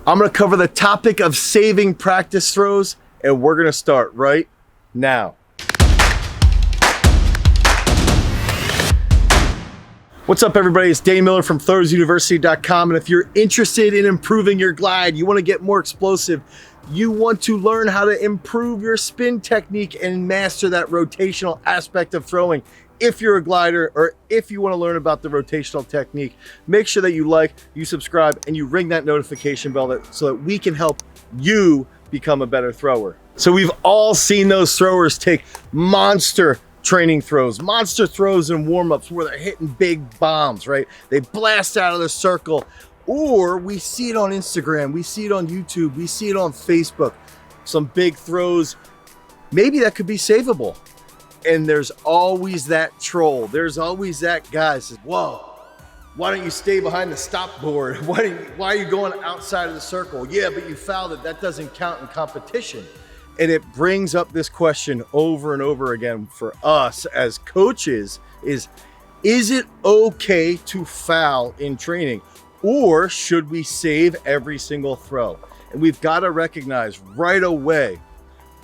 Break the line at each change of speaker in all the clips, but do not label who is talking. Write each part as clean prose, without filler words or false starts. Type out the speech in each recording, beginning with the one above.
I'm gonna cover the topic of saving practice throws, and we're gonna start right now. What's up, everybody? It's Danny Miller from throwersuniversity.com, and if you're interested in improving your glide, you wanna get more explosive, you want to learn how to improve your spin technique and master that rotational aspect of throwing. If you're a glider, or if you want to learn about the rotational technique, make sure that you like, you subscribe, and you ring that notification bell so that we can help you become a better thrower. So we've all seen those throwers take monster training throws, monster throws and warm-ups where they're hitting big bombs, right? They blast out of the circle, or we see it on Instagram, we see it on YouTube, we see it on Facebook, some big throws. Maybe that could be savable. And there's always that troll. There's always that guy that says, whoa, why don't you stay behind the stop board? Why are you going outside of the circle? Yeah, but you fouled it. That doesn't count in competition. And it brings up this question over and over again for us as coaches is it okay to foul in training? Or should we save every single throw? And we've got to recognize right away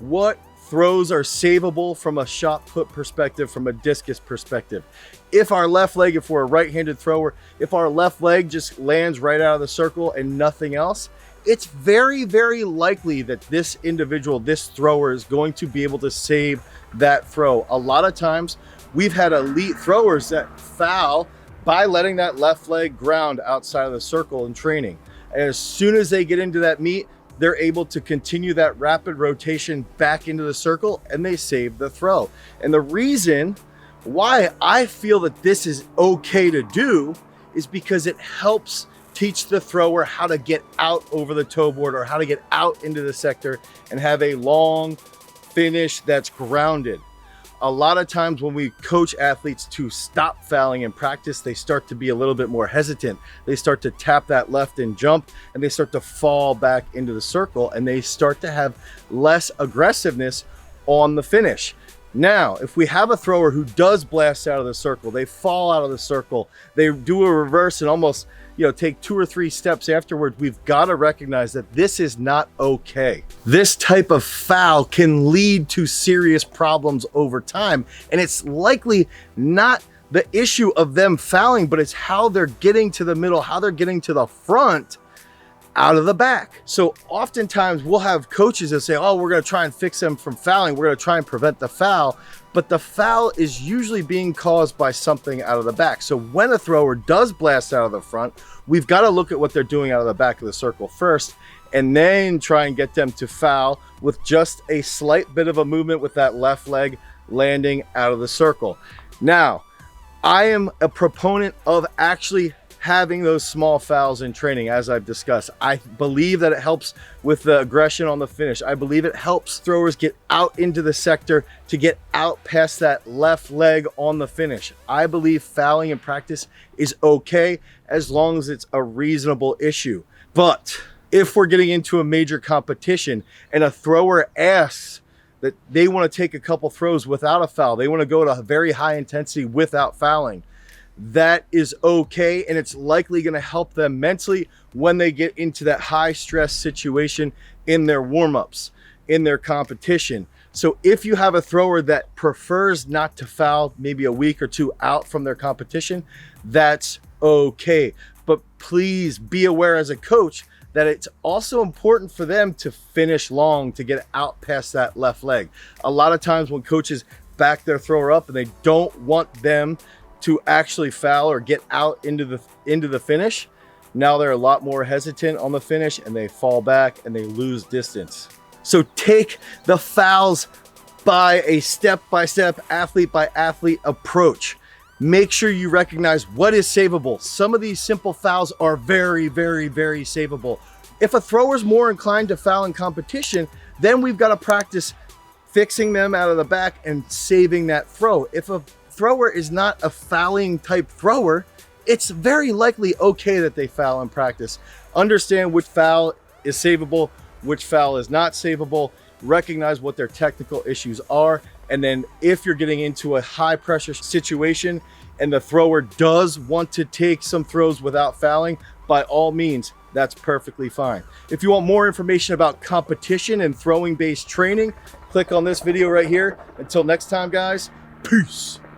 what throws are savable from a shot put perspective, from a discus perspective. If our left leg, if we're a right-handed thrower, if our left leg just lands right out of the circle and nothing else, it's very, very likely that this individual, this thrower, is going to be able to save that throw. A lot of times we've had elite throwers that foul by letting that left leg ground outside of the circle in training. And as soon as they get into that meet, they're able to continue that rapid rotation back into the circle and they save the throw. And the reason why I feel that this is okay to do is because it helps teach the thrower how to get out over the toe board or how to get out into the sector and have a long finish that's grounded. A lot of times when we coach athletes to stop fouling in practice, they start to be a little bit more hesitant. They start to tap that left and jump, and they start to fall back into the circle, and they start to have less aggressiveness on the finish. Now, if we have a thrower who does blast out of the circle, they fall out of the circle, they do a reverse and almost, take 2 or 3 steps afterward, we've got to recognize that this is not okay. This type of foul can lead to serious problems over time, and it's likely not the issue of them fouling, but it's how they're getting to the middle, how they're getting to the front out of the back. So oftentimes we'll have coaches that say, oh, we're going to try and fix them from fouling. We're going to try and prevent the foul. But the foul is usually being caused by something out of the back. So when a thrower does blast out of the front, we've got to look at what they're doing out of the back of the circle first, and then try and get them to foul with just a slight bit of a movement with that left leg landing out of the circle. Now, I am a proponent of actually having those small fouls in training, as I've discussed. I believe that it helps with the aggression on the finish. I believe it helps throwers get out into the sector to get out past that left leg on the finish. I believe fouling in practice is okay as long as it's a reasonable issue. But if we're getting into a major competition and a thrower asks that they want to take a couple throws without a foul, they want to go to a very high intensity without fouling, that is okay, and it's likely going to help them mentally when they get into that high stress situation in their warm-ups, in their competition. So if you have a thrower that prefers not to foul maybe a week or 2 out from their competition, that's okay. But please be aware as a coach that it's also important for them to finish long, to get out past that left leg. A lot of times when coaches back their thrower up and they don't want them to actually foul or get out into the finish, now they're a lot more hesitant on the finish and they fall back and they lose distance. So take the fouls by a step-by-step, athlete-by-athlete approach. Make sure you recognize what is savable. Some of these simple fouls are very, very, very savable. If a thrower's more inclined to foul in competition, then we've got to practice fixing them out of the back and saving that throw. If a thrower is not a fouling type thrower, it's very likely okay that they foul in practice. Understand which foul is savable, which foul is not savable, recognize what their technical issues are, and then if you're getting into a high pressure situation and the thrower does want to take some throws without fouling, by all means, that's perfectly fine. If you want more information about competition and throwing based training, click on this video right here. Until next time, guys, peace.